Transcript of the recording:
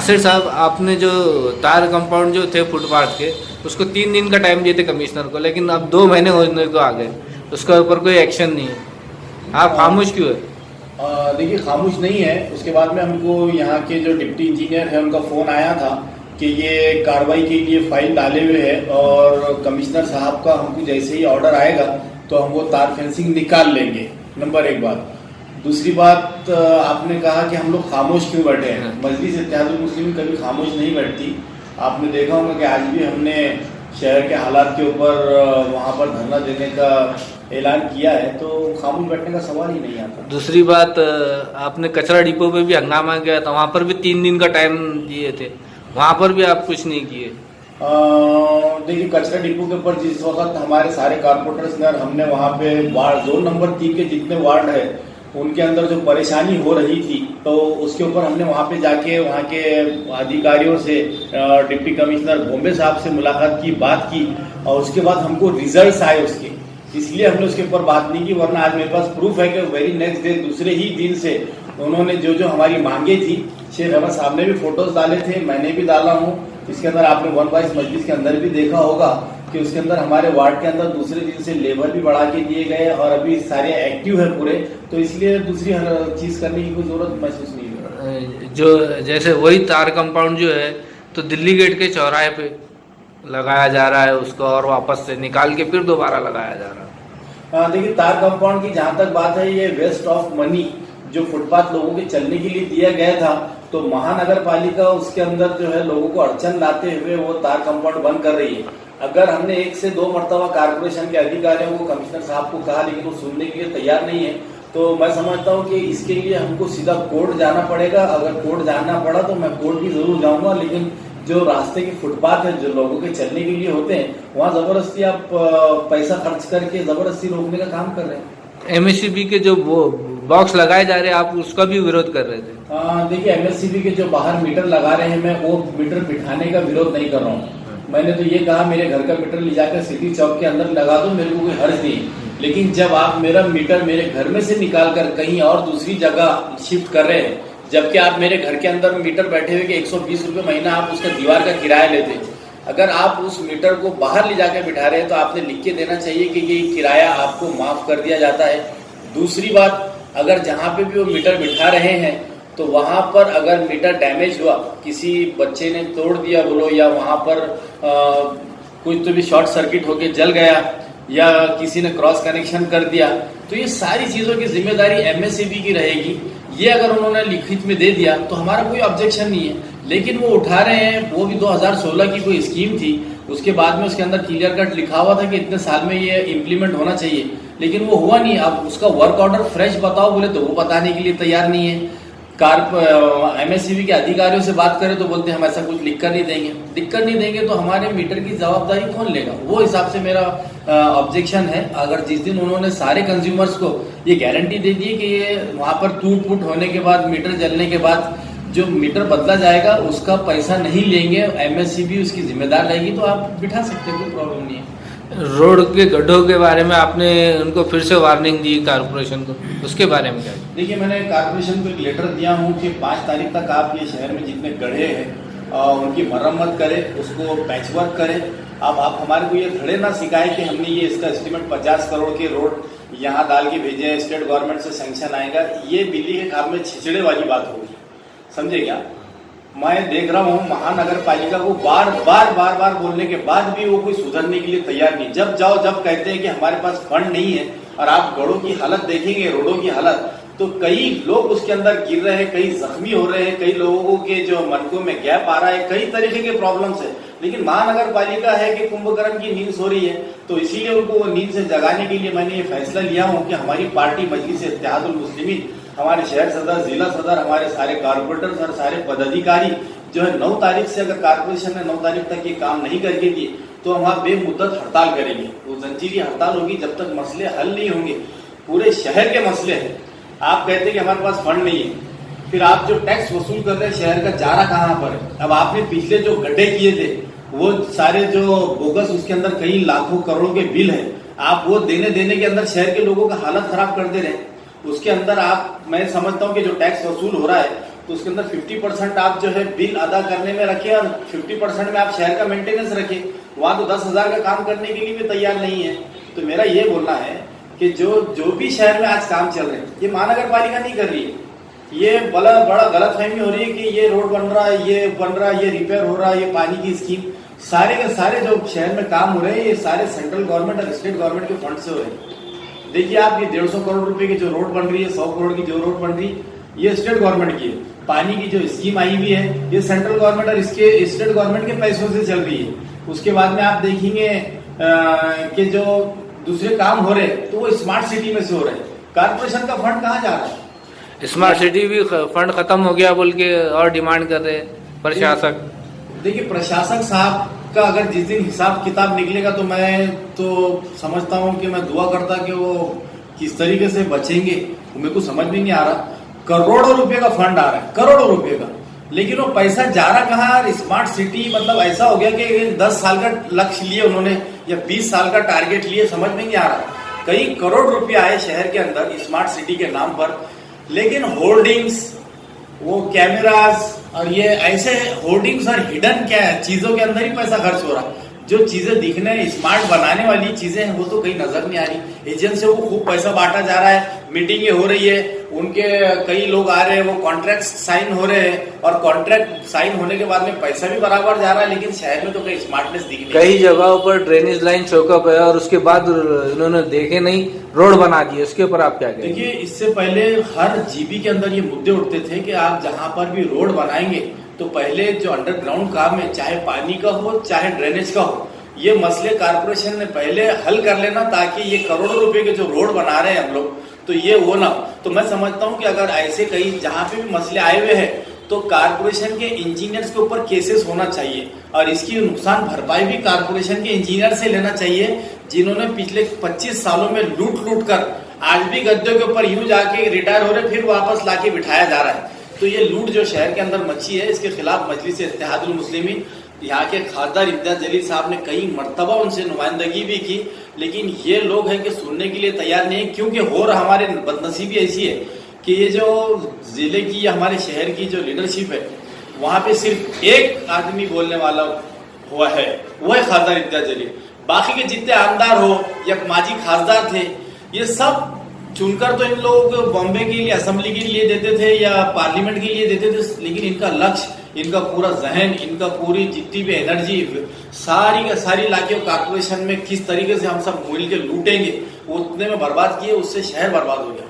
नासिर साहब, आपने जो तार कंपाउंड जो थे फुटपाथ के, उसको 3 दिन का टाइम दिए थे कमिश्नर को, लेकिन अब 2 महीने होने को आ गए, उसके ऊपर कोई एक्शन नहीं है। आप खामोश क्यों है? देखिए, खामोश नहीं है। उसके बाद में हमको यहाँ के जो डिप्टी इंजीनियर है उनका फ़ोन आया था कि ये कार्रवाई के लिए फाइल डाले हुए है और कमिश्नर साहब का हमको जैसे ही ऑर्डर आएगा तो हम वो तार फेंसिंग निकाल लेंगे। नंबर 1 बात। दूसरी बात, आपने कहा कि हम लोग खामोश क्यों बैठे हैं। मजलिस इत्तेहादुल मुस्लिमीन कभी खामोश नहीं बैठती। आपने देखा होगा कि आज भी हमने शहर के हालात के ऊपर वहाँ पर धरना देने का ऐलान किया है, तो खामोश बैठने का सवाल ही नहीं आता। दूसरी बात, आपने कचरा डिपो पे भी हंगामा किया था, वहाँ पर भी 3 दिन का टाइम दिए थे, वहाँ पर भी आप कुछ नहीं किए। देखिए, कचरा डिपो के ऊपर जिस वक्त हमारे सारे कारपोरेटर्स ने, हमने वहाँ पे वार्ड जोन नंबर 3 के जितने वार्ड है उनके अंदर जो परेशानी हो रही थी, तो उसके ऊपर हमने वहाँ पे जाके वहाँ के अधिकारियों से, डिप्टी कमिश्नर बॉम्बे साहब से मुलाकात की, बात की, और उसके बाद हमको रिजल्ट्स आए उसके, इसलिए हमने उसके ऊपर बात नहीं की। वरना आज मेरे पास प्रूफ है कि वेरी नेक्स्ट डे, दूसरे ही दिन से उन्होंने जो हमारी मांगे थी, शेख अहमद साहब ने भी फोटोज डाले थे, मैंने भी डाला हूँ। इसके अंदर आपने 1 बाईस मजलिस के अंदर भी देखा होगा कि उसके अंदर हमारे वार्ड के अंदर दूसरे दिन से लेबर भी बढ़ा के दिए गए और अभी सारे एक्टिव है पूरे, तो इसलिए दूसरी हर चीज़ करने की कोई जरूरत महसूस नहीं है। जो जैसे वही तार कंपाउंड जो है तो दिल्ली गेट के चौराहे पे लगाया जा रहा है उसको, और वापस से निकाल के फिर दोबारा लगाया जा रहा है। देखिए, तार कंपाउंड की जहाँ तक बात है, ये वेस्ट ऑफ मनी जो फुटपाथ लोगों के चलने के लिए दिया गया था, तो महानगर पालिका उसके अंदर जो है लोगों को अड़चन लाते हुए वो तार कंपाउंड बंद कर रही है। अगर हमने 1 से 2 मरतबा कारपोरेशन के अधिकारियों को, कमिश्नर साहब को कहा, लेकिन वो सुनने के लिए तैयार नहीं है, तो मैं समझता हूँ कि इसके लिए हमको सीधा कोर्ट जाना पड़ेगा। अगर कोर्ट जाना पड़ा तो मैं कोर्ट भी जरूर जाऊंगा, लेकिन जो रास्ते के फुटपाथ है जो लोगों के चलने के लिए होते हैं, वहाँ जबरदस्ती आप पैसा खर्च करके जबरदस्ती रोकने का काम कर रहे हैं। एमएससीबी के जो वो बॉक्स लगाए जा रहे हैं, आप उसका भी विरोध कर रहे थे। देखिए, एमएससीबी के जो बाहर मीटर लगा रहे हैं, मैं वो मीटर बिठाने का विरोध नहीं कर रहा हूँ। मैंने तो ये कहा मेरे घर का मीटर ले जाकर सिटी चौक के अंदर लगा दो, मेरे को कोई हर्ज नहीं। लेकिन जब आप मेरा मीटर मेरे घर में से निकाल कर कहीं और दूसरी जगह शिफ्ट कर रहे हैं, जबकि आप मेरे घर के अंदर मीटर बैठे हुए कि 120 रुपये महीना आप उसका दीवार का किराया लेते, अगर आप उस मीटर को बाहर ले जाकर बिठा रहे हैं तो आपने लिख के देना चाहिए कि ये किराया आपको माफ कर दिया जाता है। दूसरी बात, अगर जहाँ पे भी वो मीटर बिठा रहे हैं तो वहाँ पर अगर मीटर डैमेज हुआ, किसी बच्चे ने तोड़ दिया बोलो, या वहाँ पर कुछ तो भी शॉर्ट सर्किट होके जल गया, या किसी ने क्रॉस कनेक्शन कर दिया, तो ये सारी चीज़ों की जिम्मेदारी एमएससीबी की रहेगी। ये अगर उन्होंने लिखित में दे दिया तो हमारा कोई ऑब्जेक्शन नहीं है, लेकिन वो उठा रहे हैं, वो भी 2016 की कोई स्कीम थी, उसके बाद में उसके अंदर क्लियर कट लिखा हुआ था कि इतने साल में ये इम्प्लीमेंट होना चाहिए, लेकिन वो हुआ नहीं। अब उसका वर्क ऑर्डर फ्रेश बताओ बोले तो वो बताने के लिए तैयार नहीं है। एमएससीबी के अधिकारियों से बात करें तो बोलते हैं हम ऐसा कुछ लिख कर नहीं देंगे। लिख कर नहीं देंगे तो हमारे मीटर की जवाबदारी कौन लेगा? वो हिसाब से मेरा ऑब्जेक्शन है। अगर जिस दिन उन्होंने सारे कंज्यूमर्स को ये गारंटी दे दी कि ये वहाँ पर टूट फूट होने के बाद, मीटर जलने के बाद जो मीटर बदला जाएगा उसका पैसा नहीं लेंगे, एमएससीबी उसकी जिम्मेदार रहेगी, तो आप बिठा सकते हैं, कोई प्रॉब्लम नहीं है। रोड के गड्ढों के बारे में आपने उनको फिर से वार्निंग दी कारपोरेशन को, उसके बारे में क्या? देखिए, मैंने कारपोरेशन को एक लेटर दिया हूँ कि 5 तारीख तक आप ये शहर में जितने गड्ढे हैं उनकी मरम्मत करें, उसको पैचवर्क करें। अब आप हमारे को ये थोड़े ना सिखाएं कि हमने ये इसका एस्टिमेट 50 करोड़ के रोड यहाँ डाल के भेजे हैं, स्टेट गवर्नमेंट से सैंक्शन आएगा। ये बिल्ली के खाब में छिचड़े वाली बात होगी, समझे क्या? मैं देख रहा हूँ महानगर पालिका को बार बार बोलने के बाद भी वो कोई सुधरने के लिए तैयार नहीं। जब जाओ, जब कहते हैं कि हमारे पास फंड नहीं है, और आप गड़ों की हालत देखेंगे, रोडों की हालत, तो कई लोग उसके अंदर गिर रहे हैं, कई जख्मी हो रहे हैं, कई लोगों के जो मनकों में गैप आ रहा है, कई तरीके के प्रॉब्लम्स है। लेकिन महानगर पालिका है कि कुंभकर्ण की नींद सो रही है, तो इसीलिए उनको नींद से जगाने के लिए मैंने ये फैसला लिया हूँ कि हमारी पार्टी मजलिस इत्तेहादुल मुस्लिमीन, हमारे शहर सदर, जिला सदर, हमारे सारे कारपोरेटर्स और सारे पदाधिकारी जो है 9 तारीख से, अगर कारपोरेशन ने 9 तारीख तक ये काम नहीं करके दिए तो हम वहाँ बेमुद्दत हड़ताल करेंगे। वो जंजीरी हड़ताल होगी जब तक मसले हल नहीं होंगे। पूरे शहर के मसले हैं। आप कहते हैं कि हमारे पास फंड नहीं है, फिर आप जो टैक्स वसूल कर रहे हैं शहर का जा रहा कहाँ पर है? अब आपने पिछले जो गड्ढे किए थे वो सारे जो बोगस, उसके अंदर कई लाखों करोड़ों के बिल है, आप वो देने के अंदर शहर के लोगों का हालत खराब कर दे रहे हैं। उसके अंदर आप, मैं समझता हूँ कि जो टैक्स वसूल हो रहा है तो उसके अंदर 50% आप जो है बिल अदा करने में रखे और 50% में आप शहर का मेंटेनेंस रखे। वहां तो 10,000 का काम करने के लिए भी तैयार नहीं है। तो मेरा ये बोलना है कि जो भी शहर में आज काम चल रहे हैं, ये महानगर पालिका नहीं कर रही है। ये बड़ा गलतफहमी हो रही है कि ये रोड बन रहा है, ये बन रहा है, ये रिपेयर हो रहा है, ये पानी की स्कीम, सारे के सारे जो शहर में काम हो रहे हैं ये सारे सेंट्रल गवर्नमेंट और स्टेट गवर्नमेंट के फंड से हो रहे हैं। देखिए आप, ये 150 करोड़ रुपए की जो रोड बन रही है, 100 करोड़ की जो रोड बन रही है, ये स्टेट गवर्नमेंट की है। पानी की जो स्कीम आई हुई है, ये सेंट्रल गवर्नमेंट और इसके स्टेट गवर्नमेंट के पैसों से चल रही है। उसके बाद में आप देखेंगे कि जो दूसरे काम हो रहे हैं तो वो स्मार्ट सिटी में से हो रहे हैं। कारपोरेशन का फंड कहाँ जा रहा है? स्मार्ट सिटी भी फंड खत्म हो गया बोल के और डिमांड कर रहे हैं प्रशासक। देखिए प्रशासक साहब का अगर जिस दिन हिसाब किताब निकलेगा तो मैं तो समझता हूँ कि मैं दुआ करता कि वो किस तरीके से बचेंगे, मेरे को समझ में नहीं आ रहा। करोड़ों रुपए का फंड आ रहा है, करोड़ों रुपए का, लेकिन वो पैसा जा रहा कहाँ? स्मार्ट सिटी मतलब ऐसा हो गया कि 10 साल का लक्ष्य लिए उन्होंने या 20 साल का टारगेट लिए, समझ में नहीं आ रहा। कई करोड़ रुपए आए शहर के अंदर स्मार्ट सिटी के नाम पर, लेकिन होर्डिंग्स, वो कैमरास और ये ऐसे होर्डिंग्स और हिडन क्या चीजों के अंदर ही पैसा खर्च हो रहा। जो चीजें दिखने स्मार्ट बनाने वाली चीजें हैं वो तो कहीं नजर नहीं आ रही। एजेंट से वो खूब पैसा बांटा जा रहा है, मीटिंगें हो रही है, उनके कई लोग आ रहे हैं, वो कॉन्ट्रैक्ट साइन हो रहे हैं और कॉन्ट्रैक्ट साइन होने के बाद में पैसा भी बराबर जा रहा है, लेकिन शहर में तो कहीं स्मार्टनेस दिख नहीं। कई जगहों पर ड्रेनेज लाइन चौकअप है और उसके बाद उन्होंने देखे नहीं, रोड बना दिए। उसके ऊपर आप क्या कहेंगे? देखिए इससे पहले हर जीबी के अंदर ये मुद्दे उठते थे कि आप जहां पर भी रोड बनाएंगे तो पहले जो अंडरग्राउंड काम है, चाहे पानी का हो चाहे ड्रेनेज का हो, ये मसले कारपोरेशन ने पहले हल कर लेना, ताकि ये करोड़ों रुपए के जो रोड बना रहे हैं हम लोग तो ये वो ना। तो मैं समझता हूँ कि अगर ऐसे कहीं जहां पे भी मसले आए हुए हैं तो कारपोरेशन के इंजीनियर्स के ऊपर केसेस होना चाहिए और इसकी नुकसान भरपाई भी कारपोरेशन के इंजीनियर से लेना चाहिए, जिन्होंने पिछले 25 सालों में लूट कर आज भी गद्दों के ऊपर यूं जाके रिटायर हो रहे, फिर वापस लाके बिठाया जा रहा है। तो ये लूट जो शहर के अंदर मची है, इसके खिलाफ मजलिस इत्तेहादुल मुस्लिमीन, यहाँ के खासदार इम्तियाज जलील साहब ने कई मर्तबा उनसे नुमाइंदगी भी की, लेकिन ये लोग हैं कि सुनने के लिए तैयार नहीं है। क्योंकि और हमारे बदनसीबी ऐसी है कि ये जो जिले की हमारे शहर की जो लीडरशिप है, वहां पे सिर्फ एक आदमी बोलने वाला हुआ है, वो है खासदार इम्तियाज जलील। बाकी के जितने आमदार हो या माजी खासदार थे, ये सब चुनकर तो इन लोग बॉम्बे के लिए असेंबली के लिए देते थे या पार्लियामेंट के लिए देते थे, लेकिन इनका लक्ष्य, इनका पूरा जहन, इनका पूरी जितनी भी एनर्जी सारी का सारी लाके कारपोरेशन में किस तरीके से हम सब मिल के लूटेंगे, उतने में बर्बाद किए, उससे शहर बर्बाद हो गया।